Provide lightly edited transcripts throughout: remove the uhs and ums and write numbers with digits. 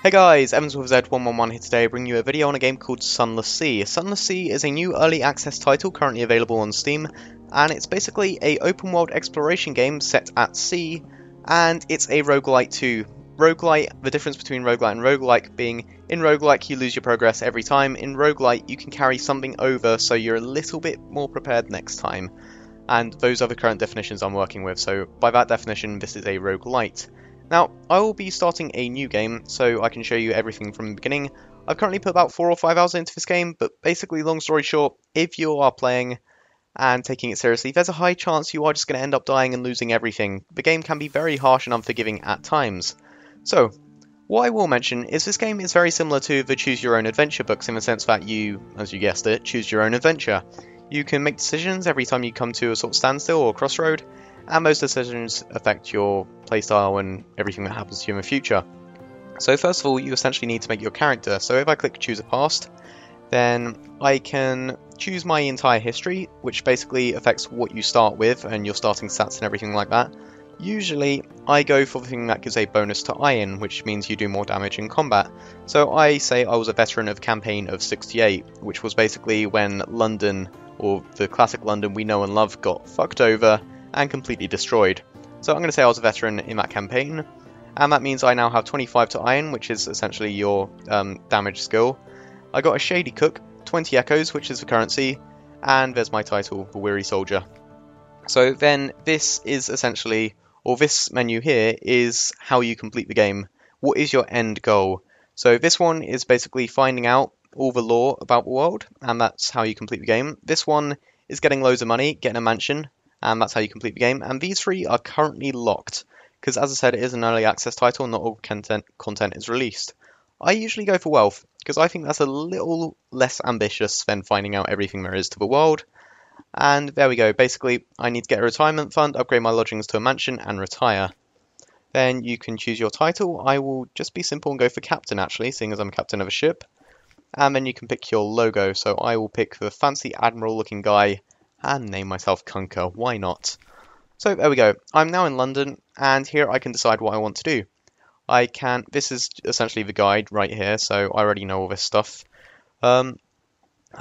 Hey guys, Evans with Z111 here today, bringing you a video on a game called Sunless Sea. Sunless Sea is a new early access title currently available on Steam, and it's basically a open world exploration game set at sea, and it's a roguelite too. Roguelite, the difference between roguelite and roguelike being, in roguelike you lose your progress every time, in roguelite you can carry something over so you're a little bit more prepared next time. And those are the current definitions I'm working with, so by that definition this is a roguelite. Now, I will be starting a new game, so I can show you everything from the beginning. I've currently put about 4 or 5 hours into this game, but basically, long story short, if you are playing and taking it seriously, there's a high chance you are just going to end up dying and losing everything. The game can be very harsh and unforgiving at times. So, what I will mention is this game is very similar to the Choose Your Own Adventure books in the sense that you, as you guessed it, choose your own adventure. You can make decisions every time you come to a sort of standstill or crossroad, and those decisions affect your playstyle and everything that happens to you in the future. So first of all, you essentially need to make your character. So if I click choose a past, then I can choose my entire history, which basically affects what you start with and your starting stats and everything like that. Usually I go for the thing that gives a bonus to iron, which means you do more damage in combat. So I say I was a veteran of campaign of 68, which was basically when London, or the classic London we know and love, got fucked over and completely destroyed. So I'm going to say I was a veteran in that campaign, and that means I now have 25 to iron, which is essentially your damage skill. I got a shady cook, 20 echoes, which is the currency, and there's my title, the weary soldier. So then this is essentially, or this menu here is how you complete the game. What is your end goal? So this one is basically finding out all the lore about the world, and that's how you complete the game. This one is getting loads of money, getting a mansion, and that's how you complete the game. And these three are currently locked, because as I said, it is an early access title, not all content is released. I usually go for wealth, because I think that's a little less ambitious than finding out everything there is to the world. And there we go, basically I need to get a retirement fund, upgrade my lodgings to a mansion, and retire. Then you can choose your title. I will just be simple and go for captain actually, seeing as I'm captain of a ship. And then you can pick your logo, so I will pick the fancy admiral looking guy and name myself Kunker, why not? So there we go, I'm now in London, and here I can decide what I want to do. This is essentially the guide right here, so I already know all this stuff. I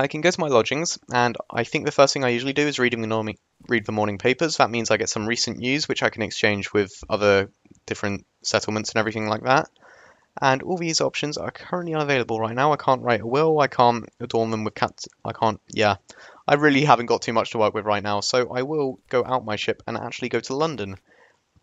can go to my lodgings, and I think the first thing I usually do is read the morning papers. That means I get some recent news, which I can exchange with other different settlements and everything like that. And all these options are currently unavailable right now. I can't write a will, I can't adorn them with cats, I really haven't got too much to work with right now, so I will go out my ship and actually go to London.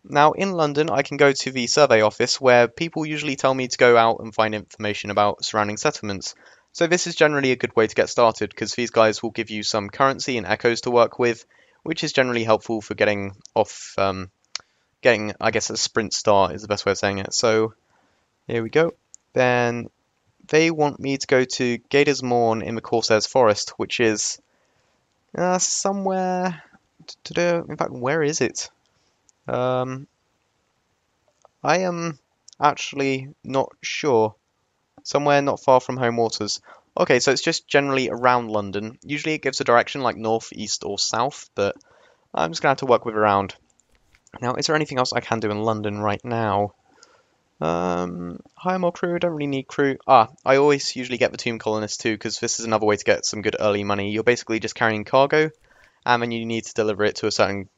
Now, in London, I can go to the survey office, where people usually tell me to go out and find information about surrounding settlements. So this is generally a good way to get started, because these guys will give you some currency and echoes to work with, which is generally helpful for getting off, I guess, a sprint start is the best way of saying it. So, here we go. Then, they want me to go to Gator's Morn in the Corsair's Forest, which is somewhere in fact, where is it? I am actually not sure. Somewhere not far from home waters. Okay, so it's just generally around London. Usually it gives a direction like north, east, or south, but I'm just going to have to work with around. Now, is there anything else I can do in London right now? Hire more crew, don't really need crew. I always usually get the tomb colonist too, because this is another way to get some good early money. You're basically just carrying cargo, and then you need to deliver it to a certain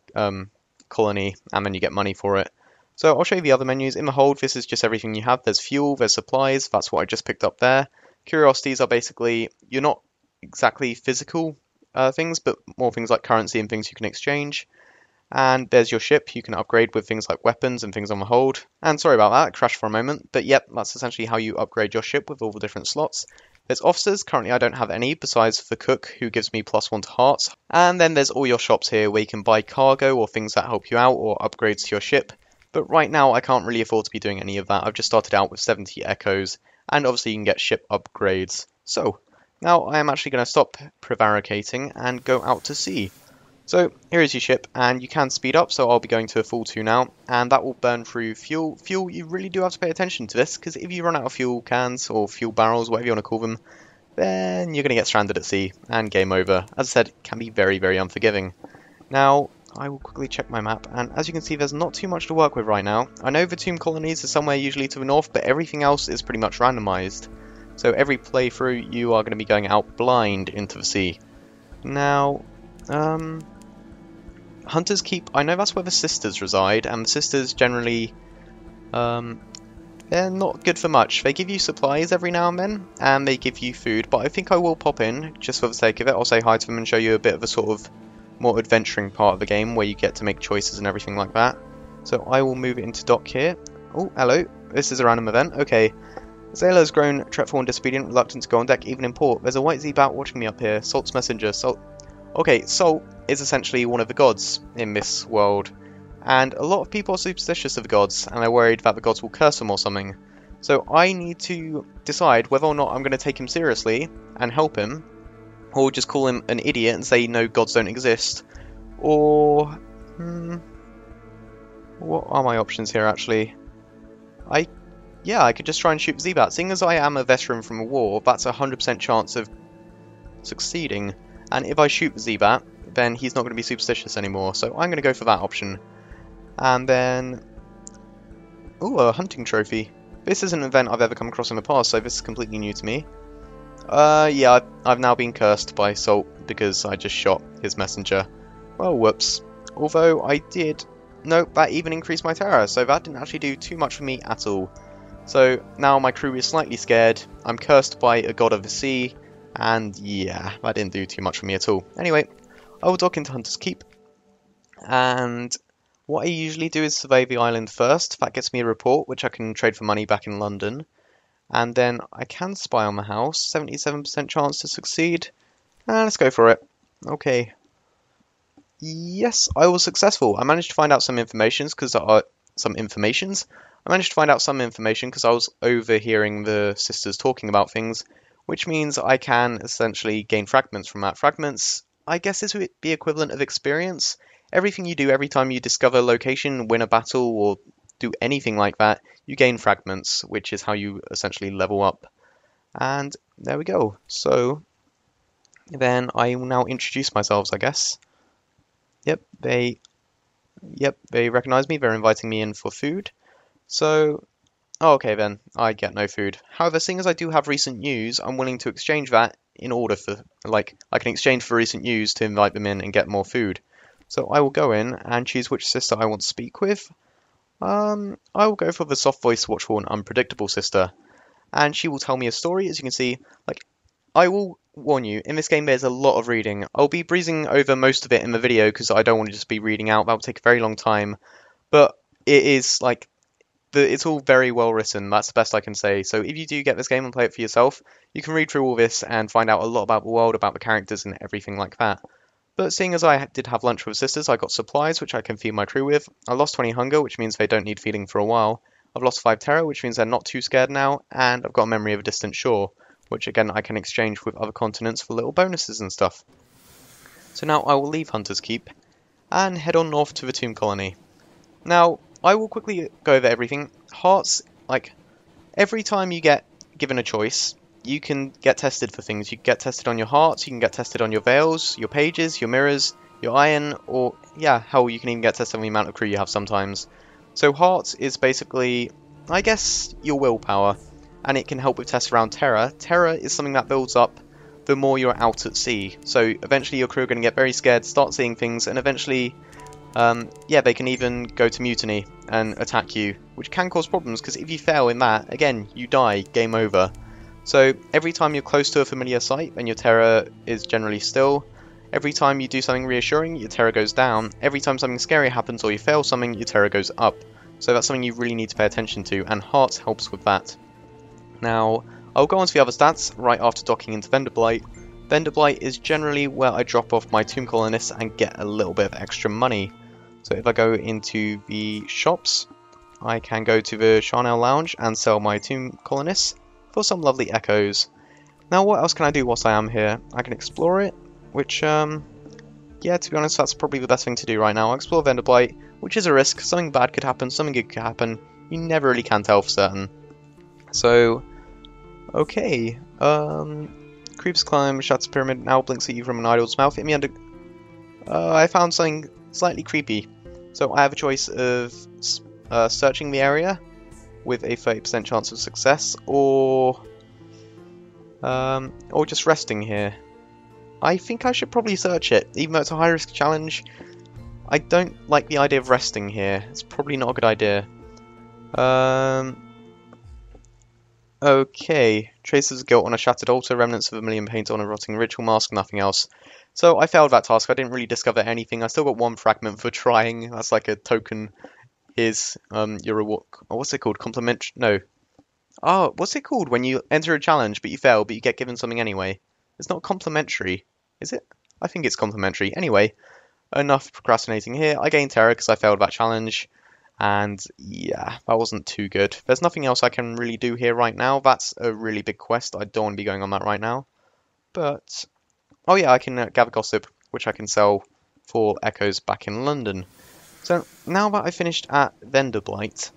colony, and then you get money for it. So I'll show you the other menus. In the hold, this is just everything you have. There's fuel, there's supplies, that's what I just picked up there. Curiosities are basically, you're not exactly physical things, but more things like currency and things you can exchange. And there's your ship, you can upgrade with things like weapons and things on the hold. And sorry about that, it crashed for a moment, but yep, that's essentially how you upgrade your ship with all the different slots. There's officers, currently I don't have any, besides the cook, who gives me +1 to hearts. And then there's all your shops here, where you can buy cargo or things that help you out, or upgrades to your ship. But right now I can't really afford to be doing any of that. I've just started out with 70 echoes, and obviously you can get ship upgrades. So, now I am actually going to stop prevaricating and go out to sea. So here is your ship, and you can speed up, so I'll be going to a full 2 now, and that will burn through fuel. Fuel, you really do have to pay attention to this, because if you run out of fuel cans, or fuel barrels, whatever you want to call them, then you're going to get stranded at sea, and game over. As I said, it can be very, very unforgiving. Now, I will quickly check my map, and as you can see, there's not too much to work with right now. I know the tomb colonies are somewhere usually to the north, but everything else is pretty much randomized. So every playthrough, you are going to be going out blind into the sea. Now, Hunter's Keep, I know that's where the sisters reside, and the sisters generally, they're not good for much. They give you supplies every now and then, and they give you food, but I think I will pop in, just for the sake of it. I'll say hi to them and show you a bit of a sort of more adventuring part of the game, where you get to make choices and everything like that. So I will move it into dock here. Oh, hello. This is a random event. Okay. Sailor's grown fretful and disobedient, reluctant to go on deck, even in port. There's a white Z-bat watching me up here. Salt's messenger. Salt. Okay, Salt is essentially one of the gods in this world. And a lot of people are superstitious of the gods, and they're worried that the gods will curse them or something. So I need to decide whether or not I'm going to take him seriously and help him, or just call him an idiot and say no, gods don't exist. Or... what are my options here, actually? Yeah, I could just try and shoot the Z-Bat. Seeing as I am a veteran from a war, that's a 100% chance of succeeding. And if I shoot the Z-Bat, then he's not going to be superstitious anymore. So I'm going to go for that option. And then... ooh, a hunting trophy. This is an event I've ever come across in the past, so this is completely new to me. Yeah, I've now been cursed by Salt because I just shot his messenger. Well, whoops. Although I did... nope, that even increased my terror, so that didn't actually do too much for me at all. So now my crew is slightly scared, I'm cursed by a god of the sea, and yeah, that didn't do too much for me at all. Anyway, I will dock into Hunter's Keep, and what I usually do is survey the island first. That gets me a report, which I can trade for money back in London. And then I can spy on the house, 77% chance to succeed. Let's go for it. Okay. Yes, I was successful. I managed to find out some information because I was overhearing the sisters talking about things, which means I can essentially gain fragments from that. Fragments, I guess, this would be equivalent of experience. Everything you do every time you discover a location, win a battle, or do anything like that, you gain fragments, which is how you essentially level up. And there we go. So then I will now introduce myself, I guess. Yep, they recognize me. They're inviting me in for food. So, oh, okay then, I get no food. However, seeing as I do have recent news, I'm willing to exchange that in order for, like, I can exchange for recent news to invite them in and get more food. So I will go in and choose which sister I want to speak with. I will go for the soft voice, watchful and unpredictable sister. And she will tell me a story. As you can see, like, I will warn you, in this game there's a lot of reading. I'll be breezing over most of it in the video because I don't want to just be reading out. That will take a very long time. But it is, like, it's all very well written. That's the best I can say. So if you do get this game and play it for yourself, you can read through all this and find out a lot about the world, about the characters and everything like that. But seeing as I did have lunch with sisters, I got supplies, which I can feed my crew with. I lost 20 hunger, which means they don't need feeding for a while. I've lost 5 terror, which means they're not too scared now. And I've got a memory of a distant shore, which again I can exchange with other continents for little bonuses and stuff. So now I will leave Hunter's Keep and head on north to the tomb colony. Now, I will quickly go over everything. Hearts, like, every time you get given a choice, you can get tested for things. You can get tested on your hearts, you can get tested on your veils, your pages, your mirrors, your iron, or, yeah, hell, you can even get tested on the amount of crew you have sometimes. So hearts is basically, I guess, your willpower, and it can help with tests around terror. Terror is something that builds up the more you're out at sea. So eventually your crew are going to get very scared, start seeing things, and eventually... yeah, they can even go to mutiny and attack you, which can cause problems because if you fail in that, again, you die, game over. So every time you're close to a familiar sight, then your terror is generally still. Every time you do something reassuring, your terror goes down. Every time something scary happens or you fail something, your terror goes up. So that's something you really need to pay attention to, and Hearts helps with that. Now, I'll go on to the other stats right after docking into Vendor Blight. Vendor Blight is generally where I drop off my tomb colonists and get a little bit of extra money. So if I go into the shops, I can go to the Charnel Lounge and sell my tomb colonists for some lovely echoes. Now what else can I do whilst I am here? I can explore it, which, yeah, to be honest, that's probably the best thing to do right now. I'll explore Vendor Blight, which is a risk. Something bad could happen, something good could happen. You never really can tell for certain. So, okay. Creeps climb, shuts pyramid, now blinks at you from an idol's mouth. Hit me under... I found something slightly creepy. So I have a choice of searching the area with a 30% chance of success, or just resting here. I think I should probably search it, even though it's a high risk challenge. I don't like the idea of resting here. It's probably not a good idea. Okay. Traces of guilt on a shattered altar, remnants of a million paint on a rotting ritual mask, nothing else. So I failed that task. I didn't really discover anything. I still got one fragment for trying. That's like a token. Here's your reward. Oh, what's it called? Compliment? No. Oh, what's it called when you enter a challenge but you fail but you get given something anyway? It's not complimentary, is it? I think it's complimentary. Anyway, enough procrastinating here. I gained terror because I failed that challenge. And yeah, that wasn't too good. There's nothing else I can really do here right now. That's a really big quest. I don't want to be going on that right now. But, oh yeah, I can gather gossip, which I can sell for echoes back in London. So now that I've finished at Vendor Blight,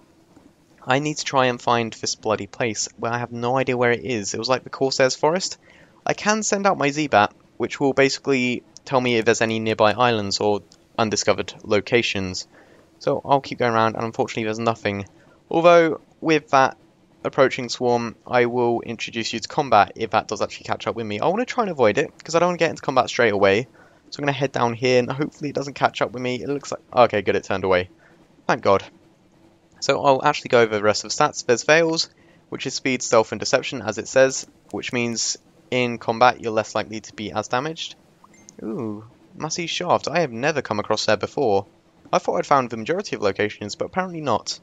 I need to try and find this bloody place where I have no idea where it is. It was like the Corsair's Forest. I can send out my Z-Bat, which will basically tell me if there's any nearby islands or undiscovered locations. So I'll keep going around, and unfortunately there's nothing. Although, with that approaching swarm, I will introduce you to combat if that does actually catch up with me. I want to try and avoid it, because I don't want to get into combat straight away. So I'm going to head down here, and hopefully it doesn't catch up with me. It looks like... Okay, good, it turned away. Thank God. So I'll actually go over the rest of the stats. There's Veils, which is speed, stealth, and deception, as it says, which means in combat you're less likely to be as damaged. Ooh, Massey Shaft. I have never come across there before. I thought I'd found the majority of locations, but apparently not.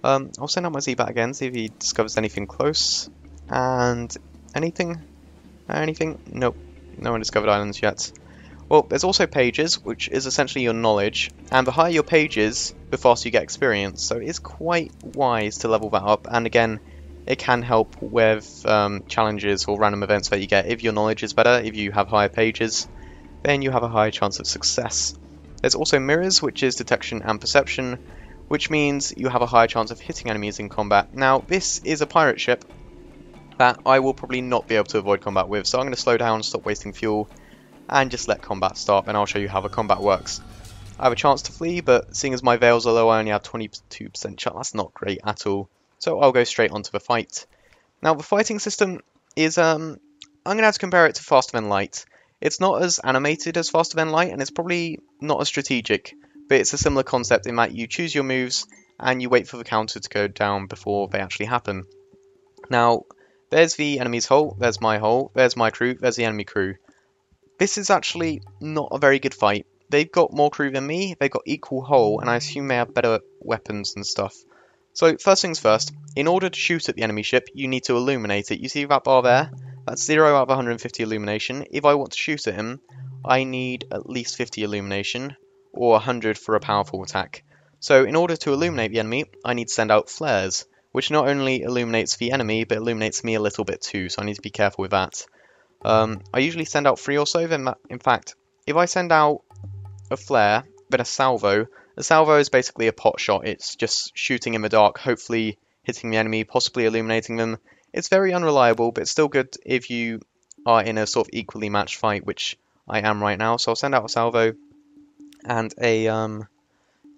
I'll send out my Z-Bat again, see if he discovers anything close. And anything? Anything? Nope. No undiscovered islands yet. Well, there's also pages, which is essentially your knowledge. And the higher your pages, the faster you get experience. So it's quite wise to level that up. And again, it can help with challenges or random events that you get. If your knowledge is better, if you have higher pages, then you have a higher chance of success. There's also mirrors, which is detection and perception, which means you have a higher chance of hitting enemies in combat. Now, this is a pirate ship that I will probably not be able to avoid combat with, so I'm going to slow down, stop wasting fuel, and just let combat start, and I'll show you how the combat works. I have a chance to flee, but seeing as my veils are low, I only have 22% chance. That's not great at all. So I'll go straight onto the fight. Now, the fighting system is, I'm going to have to compare it to Faster Than Light. It's not as animated as Faster Than Light, and it's probably not as strategic, but it's a similar concept in that you choose your moves, and you wait for the counter to go down before they actually happen. Now, there's the enemy's hull, there's my hull, there's my crew, there's the enemy crew. This is actually not a very good fight. They've got more crew than me, they've got equal hull, and I assume they have better weapons and stuff. So, first things first, in order to shoot at the enemy ship, you need to illuminate it. You see that bar there? That's 0 out of 150 illumination. If I want to shoot at him, I need at least 50 illumination, or 100 for a powerful attack. So in order to illuminate the enemy, I need to send out flares, which not only illuminates the enemy, but illuminates me a little bit too, so I need to be careful with that. I usually send out 3 or so, then in fact, if I send out a flare, then a salvo is basically a pot shot. It's just shooting in the dark, hopefully hitting the enemy, possibly illuminating them. It's very unreliable, but it's still good if you are in a sort of equally matched fight, which I am right now. So I'll send out a salvo and a,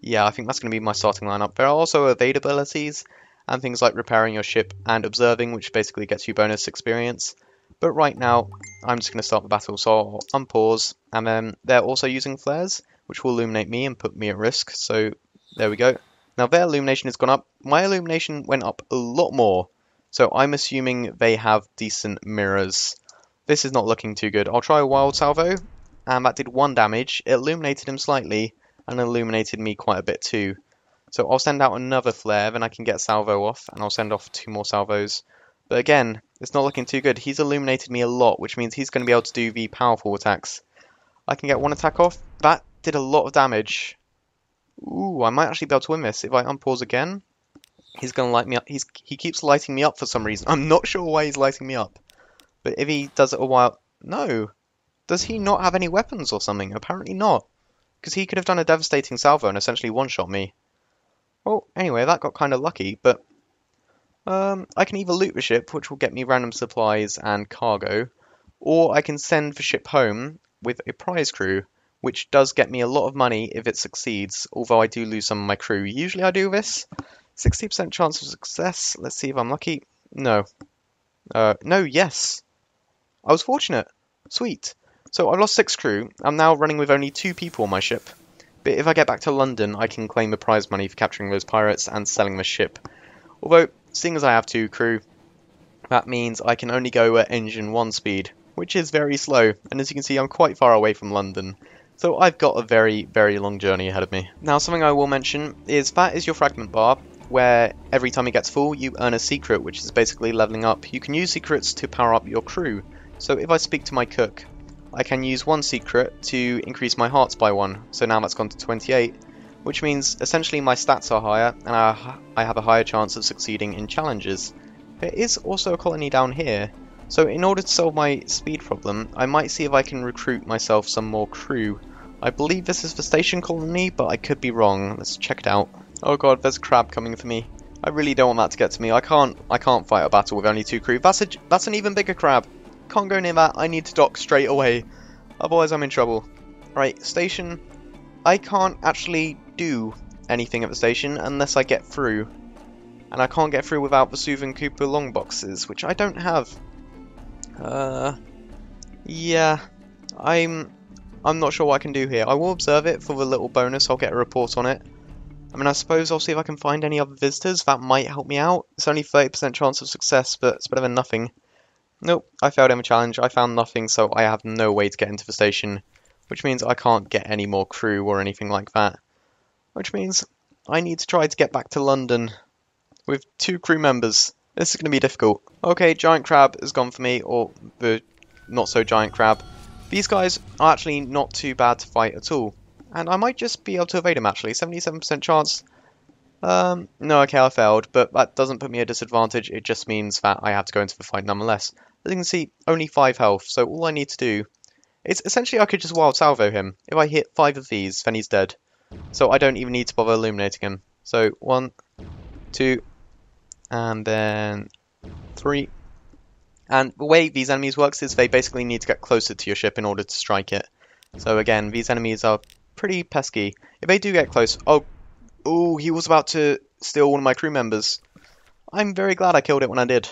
yeah, I think that's going to be my starting lineup. There are also evade abilities and things like repairing your ship and observing, which basically gets you bonus experience. But right now, I'm just going to start the battle, so I'll unpause, and then they're also using flares, which will illuminate me and put me at risk, so there we go. Now their illumination has gone up, my illumination went up a lot more, so I'm assuming they have decent mirrors. This is not looking too good. I'll try a wild salvo, and that did 1 damage. It illuminated him slightly, and illuminated me quite a bit too. So I'll send out another flare, then I can get salvo off, and I'll send off 2 more salvos. But again, it's not looking too good. He's illuminated me a lot, which means he's going to be able to do the powerful attacks. I can get 1 attack off. That did a lot of damage. Ooh, I might actually be able to win this. If I unpause again, he's going to light me up. He keeps lighting me up for some reason. I'm not sure why he's lighting me up. But if he does it a while... No. Does he not have any weapons or something? Apparently not. Because he could have done a devastating salvo and essentially one-shot me. Well, anyway, that got kind of lucky, but... I can either loot the ship, which will get me random supplies and cargo, or I can send the ship home with a prize crew, which does get me a lot of money if it succeeds, although I do lose some of my crew. Usually I do this. 60% chance of success. Let's see if I'm lucky. No. No, yes. I was fortunate. Sweet. So I lost 6 crew. I'm now running with only 2 people on my ship. But if I get back to London, I can claim the prize money for capturing those pirates and selling the ship. Although, seeing as I have 2 crew, that means I can only go at engine 1 speed, which is very slow. And as you can see, I'm quite far away from London. So I've got a very, very long journey ahead of me. Now, something I will mention is that is your fragment bar, where every time it gets full, you earn a secret, which is basically leveling up. You can use secrets to power up your crew. So if I speak to my cook, I can use 1 secret to increase my hearts by 1. So now that's gone to 28, which means essentially my stats are higher, and I have a higher chance of succeeding in challenges. There is also a colony down here. So in order to solve my speed problem, I might see if I can recruit myself some more crew. I believe this is the station colony, but I could be wrong. Let's check it out. Oh god, there's a crab coming for me. I really don't want that to get to me. I can't fight a battle with only 2 crew. That's an even bigger crab. Can't go near that. I need to dock straight away. Otherwise I'm in trouble. Right, station. I can't actually do anything at the station unless I get through. And I can't get through without the Soothing Cooper long boxes, which I don't have. Yeah. I'm not sure what I can do here. I will observe it for the little bonus. I'll get a report on it. I mean, I suppose I'll see if I can find any other visitors. That might help me out. It's only 30% chance of success, but it's better than nothing. Nope, I failed every challenge. I found nothing, so I have no way to get into the station, which means I can't get any more crew or anything like that. Which means I need to try to get back to London with 2 crew members. This is going to be difficult. Okay, giant crab has gone for me, or the not so giant crab. These guys are actually not too bad to fight at all. And I might just be able to evade them actually. 77% chance. No, okay, I failed, but that doesn't put me at a disadvantage. It just means that I have to go into the fight nonetheless. As you can see, only 5 health, so all I need to do is essentially I could just wild salvo him. If I hit 5 of these, then he's dead. So I don't even need to bother illuminating him. So 1, 2, and then 3. And the way these enemies works is they basically need to get closer to your ship in order to strike it. So again, these enemies are pretty pesky. If they do get close... Oh, he was about to steal one of my crew members. I'm very glad I killed it when I did.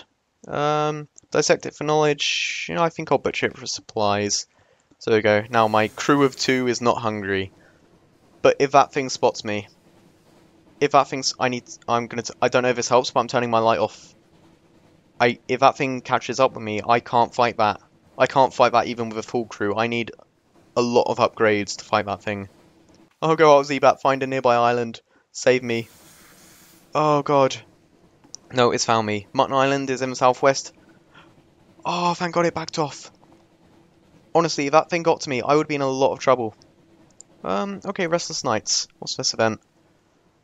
Dissect it for knowledge. You know, I think I'll butcher it for supplies. So there we go. Now my crew of 2 is not hungry. But if that thing spots me... If that thing's... I don't know if this helps, but I'm turning my light off. If that thing catches up with me, I can't fight that. I can't fight that even with a full crew. I need a lot of upgrades to fight that thing. Oh, go out, Z-Bat. Find a nearby island. Save me. Oh, God. No, it's found me. Mutton Island is in the southwest. Oh, thank God it backed off. Honestly, if that thing got to me, I would be in a lot of trouble. Okay, Restless Nights. What's this event?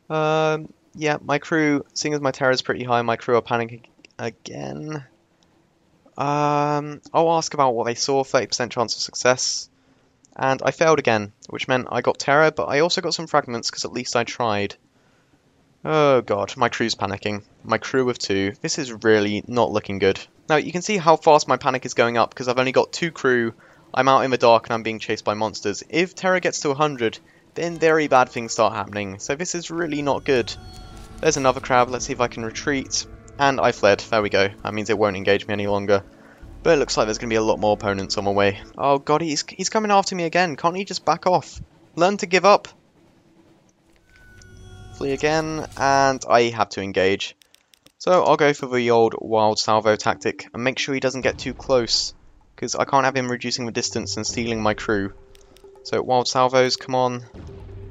Yeah, my crew, seeing as my terror is pretty high, my crew are panicking again. I'll ask about what they saw, 30% chance of success. And I failed again, which meant I got terror, but I also got some fragments, because at least I tried. Oh god, my crew's panicking. My crew of 2. This is really not looking good. Now, you can see how fast my panic is going up, because I've only got 2 crew, I'm out in the dark, and I'm being chased by monsters. If terror gets to 100, then very bad things start happening, so this is really not good. There's another crab, let's see if I can retreat. And I fled, there we go. That means it won't engage me any longer. But it looks like there's going to be a lot more opponents on my way. Oh god, he's coming after me again. Can't he just back off? Learn to give up. Flee again, and I have to engage. So I'll go for the old wild salvo tactic and make sure he doesn't get too close, because I can't have him reducing the distance and stealing my crew. So wild salvos, come on.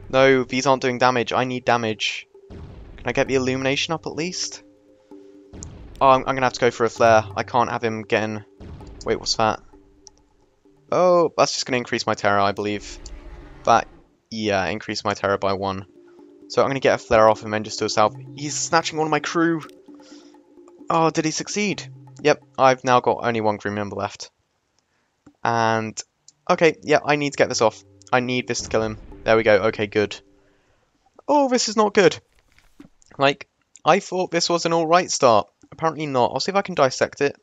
No, these aren't doing damage. I need damage. Can I get the illumination up at least? Oh, I'm going to have to go for a flare. I can't have him getting... Wait, what's that? Oh, that's just going to increase my terror, I believe. That, yeah, increase my terror by 1. So I'm going to get a flare off him and just do a salve. He's snatching one of my crew. Oh, did he succeed? Yep, I've now got only 1 crew member left. And, okay, yeah, I need to get this off. I need this to kill him. There we go, okay, good. Oh, this is not good. Like, I thought this was an alright start. Apparently not. I'll see if I can dissect it.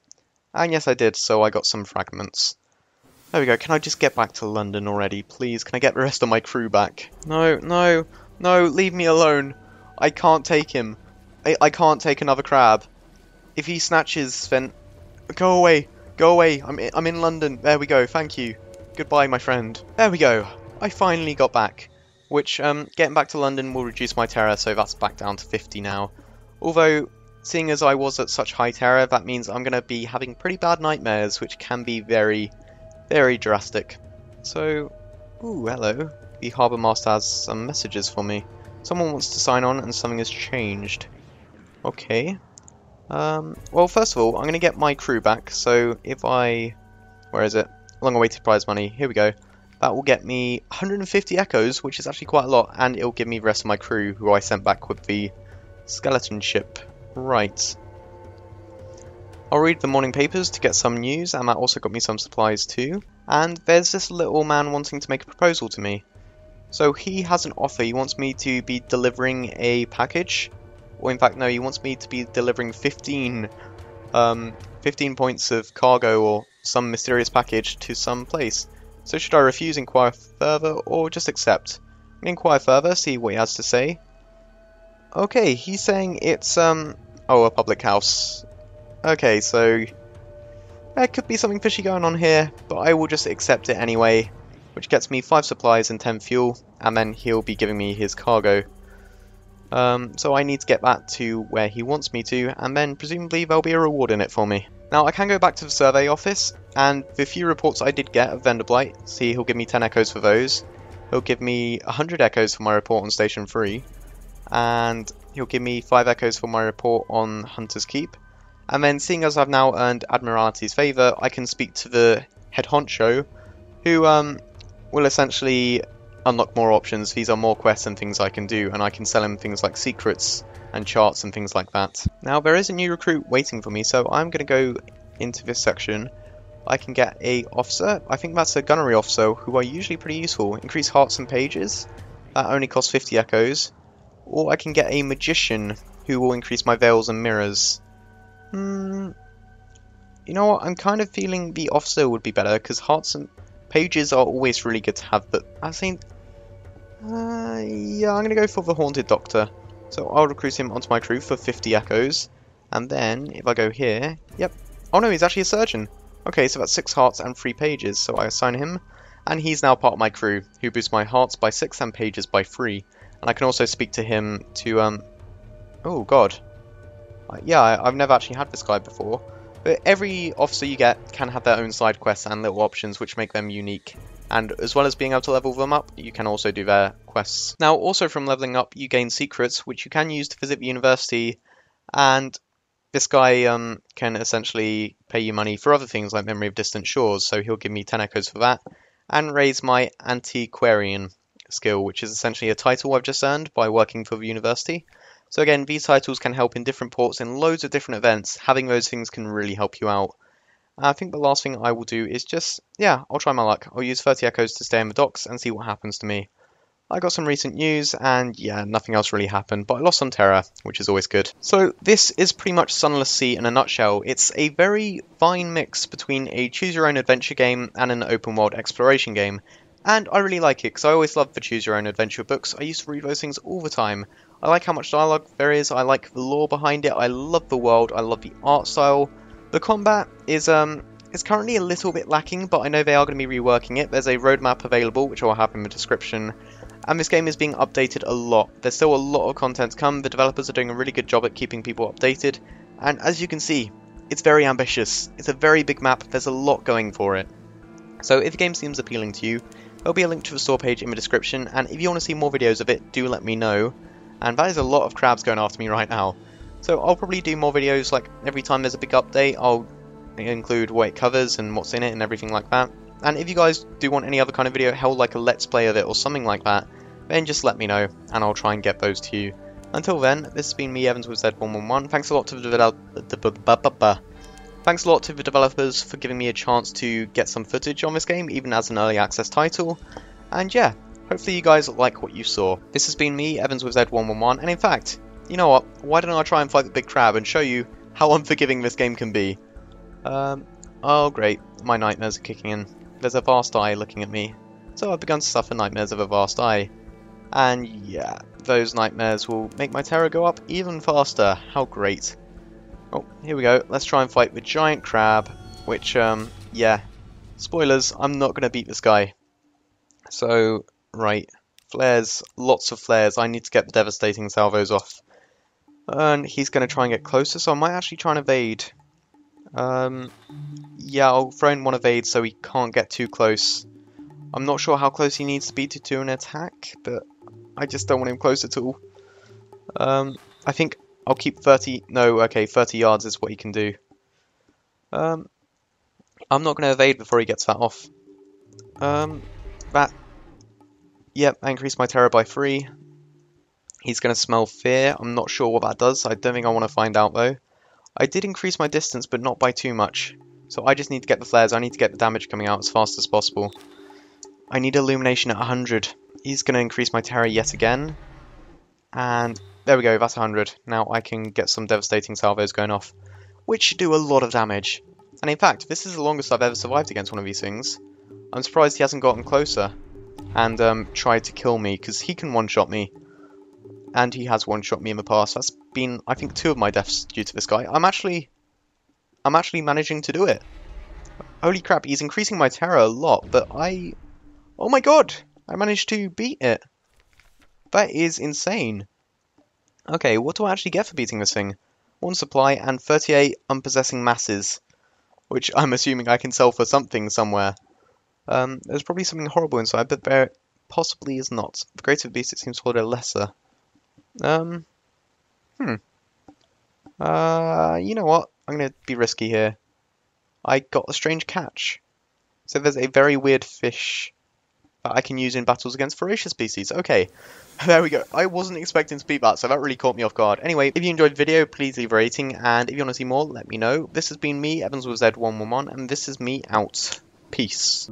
And yes, I did, so I got some fragments. There we go. Can I just get back to London already, please? Can I get the rest of my crew back? No, no, no, leave me alone. I can't take him. I can't take another crab. If he snatches, then go away. Go away. I'm in London. There we go. Thank you. Goodbye, my friend. There we go. I finally got back. Which, getting back to London will reduce my terror, so that's back down to 50 now. Although, seeing as I was at such high terror, that means I'm going to be having pretty bad nightmares, which can be very, very drastic. So, ooh, hello. The Harbour Master has some messages for me. Someone wants to sign on and something has changed. Okay. Well, first of all, I'm going to get my crew back, so if I... Where is it? Long-awaited prize money. Here we go. That will get me 150 echoes, which is actually quite a lot, and it'll give me the rest of my crew, who I sent back with the skeleton ship. Right. I'll read the morning papers to get some news, and that also got me some supplies too. And there's this little man wanting to make a proposal to me. So he has an offer. He wants me to be delivering a package. Or in fact, no, he wants me to be delivering 15 points of cargo or some mysterious package to some place. So should I refuse, inquire further, or just accept? I'm gonna inquire further, see what he has to say. Okay, he's saying it's, oh, a public house. Okay, so there could be something fishy going on here, but I will just accept it anyway, which gets me 5 supplies and 10 fuel, and then he'll be giving me his cargo. So I need to get that to where he wants me to, and then presumably there'll be a reward in it for me. Now I can go back to the survey office, and the few reports I did get of Vendor Blight, see he'll give me 10 echoes for those, he'll give me 100 echoes for my report on Station 3, and he'll give me 5 echoes for my report on Hunter's Keep, and then seeing as I've now earned Admiralty's favour, I can speak to the head honcho, who will essentially unlock more options. These are more quests and things I can do, and I can sell him things like secrets and charts and things like that. Now there is a new recruit waiting for me, so I'm going to go into this section. I can get a officer. I think that's a gunnery officer, who are usually pretty useful. Increase hearts and pages. That only costs 50 echoes. Or I can get a magician, who will increase my veils and mirrors. You know what? I'm kind of feeling the officer would be better, because hearts and pages are always really good to have, but I think... yeah, I'm going to go for the Haunted Doctor. So I'll recruit him onto my crew for 50 echoes. And then, if I go here... Yep. Oh no, he's actually a surgeon. Okay, so that's 6 hearts and 3 pages, so I assign him. And he's now part of my crew, who boosts my hearts by 6 and pages by 3. And I can also speak to him to, oh god. Yeah, I've never actually had this guy before. But every officer you get can have their own side quests and little options which make them unique. And as well as being able to level them up, you can also do their quests. Now, also from leveling up, you gain secrets, which you can use to visit the university. And this guy can essentially pay you money for other things like Memory of Distant Shores. So he'll give me 10 echoes for that. And raise my Antiquarian skill, which is essentially a title I've just earned by working for the university. So again, these titles can help in different ports in loads of different events. Having those things can really help you out. I think the last thing I will do is just, yeah, I'll try my luck. I'll use 30 echoes to stay in the docks and see what happens to me. I got some recent news and yeah, nothing else really happened, but I lost some terror, which is always good. So this is pretty much Sunless Sea in a nutshell. It's a very fine mix between a choose your own adventure game and an open world exploration game. And I really like it because I always loved the choose your own adventure books. I used to read those things all the time. I like how much dialogue there is, I like the lore behind it, I love the world, I love the art style. The combat is currently a little bit lacking, but I know they are going to be reworking it. There's a roadmap available, which I'll have in the description. And this game is being updated a lot. There's still a lot of content to come. The developers are doing a really good job at keeping people updated. And as you can see, it's very ambitious. It's a very big map. There's a lot going for it. So if the game seems appealing to you, there'll be a link to the store page in the description. And if you want to see more videos of it, do let me know. And that is a lot of crabs going after me right now. So I'll probably do more videos, like every time there's a big update, I'll include what it covers and what's in it and everything like that. And if you guys do want any other kind of video, held like a let's play of it or something like that, then just let me know and I'll try and get those to you. Until then, this has been me, Evans with Z111. Thanks a lot to the developers for giving me a chance to get some footage on this game, even as an early access title. And yeah, hopefully you guys like what you saw. This has been me, Evans with Z111, and in fact, you know what, why don't I try and fight the big crab and show you how unforgiving this game can be. Oh great, my nightmares are kicking in. there's a vast eye looking at me. So I've begun to suffer nightmares of a vast eye. And yeah, those nightmares will make my terror go up even faster. How great. Oh, here we go. Let's try and fight the giant crab, which, yeah. Spoilers, I'm not going to beat this guy. So, right. Flares. Lots of flares. I need to get the devastating salvos off. And he's going to try and get closer, so I might actually try and evade. Yeah, I'll throw in one evade so he can't get too close. I'm not sure how close he needs to be to do an attack, but I just don't want him close at all. I think I'll keep 30... No, okay, 30 yards is what he can do. I'm not going to evade before he gets that off. Yep, I increased my terror by 3. He's going to smell fear. I'm not sure what that does. I don't think I want to find out, though. I did increase my distance, but not by too much. So I just need to get the flares. I need to get the damage coming out as fast as possible. I need illumination at 100. He's going to increase my terror yet again. And there we go, that's 100. Now I can get some devastating salvos going off, which do a lot of damage. And in fact, this is the longest I've ever survived against one of these things. I'm surprised he hasn't gotten closer and tried to kill me, because he can one-shot me. And he has one-shot me in the past. That's been, I think, 2 of my deaths due to this guy. I'm actually managing to do it. Holy crap, he's increasing my terror a lot, but oh my god! I managed to beat it. That is insane. Okay, what do I actually get for beating this thing? 1 supply and 38 unpossessing masses, which I'm assuming I can sell for something somewhere. There's probably something horrible inside, but there possibly is not. The greater the beast, it seems to hold a lesser. You know what? I'm gonna be risky here. I got a strange catch. So there's a very weird fish that I can use in battles against ferocious species. Okay, there we go. I wasn't expecting to beat that, so that really caught me off guard. Anyway, if you enjoyed the video, please leave a rating, and if you want to see more, let me know. This has been me, Evans with Z111, and this is me out. Peace.